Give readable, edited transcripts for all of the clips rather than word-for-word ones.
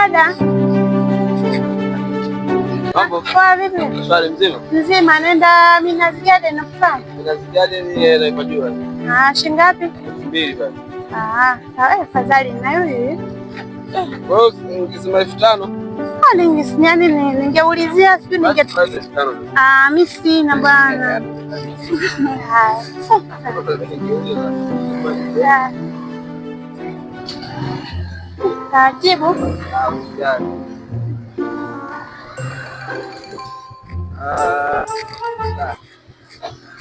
Dada. Mambo. Poa vipi? Swali mzima? Mzima, naenda Minazi Garden na kufanya. Minazi Garden ni naipajua. Shilingi ngapi? 2000 basi. Sawa, afadhali na wewe. Wewe ungesema 5000. Ningesinyani ningeulizia sio ninge. Mimi sina bwana. Taratibu.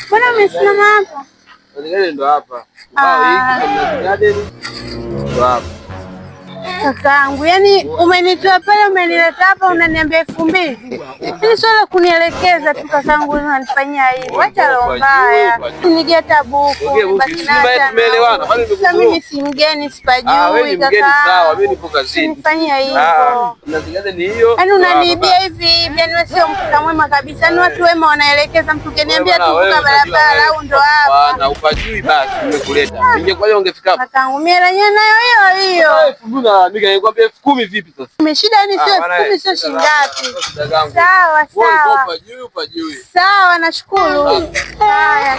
Mbona umesimama hapa? Ndo hapa. Ndo hapa. Kakaangu, yani umenitoa pale umenileta hapa unaniambia 2000. Hili swala kunielekeza tu kakaangu, unanifanyia hivi. Acha roho mbaya. Nigeta buku, basi na mimi si mgeni sipajui wewe ni mgeni sawa, mimi nipo kazini. Nifanyia hivyo. Unazingada ni hiyo. Yaani unaniibia hivi, yani wewe sio mtu mwema kabisa. Yaani watu wema wanaelekeza, mtu keniambia tu vuka barabara au ndo hapa. Na upajui basi nimekuleta. Ingekuwa ungefika hapa. Kakaangu, mimi yenyewe nayo hiyo. Mimi nikwambia 10,000 vipi sasa? Umeshida yani sio 10,000 sio shilingi ngapi? Sawa. Upajui. Sawa, nashukuru. Haya,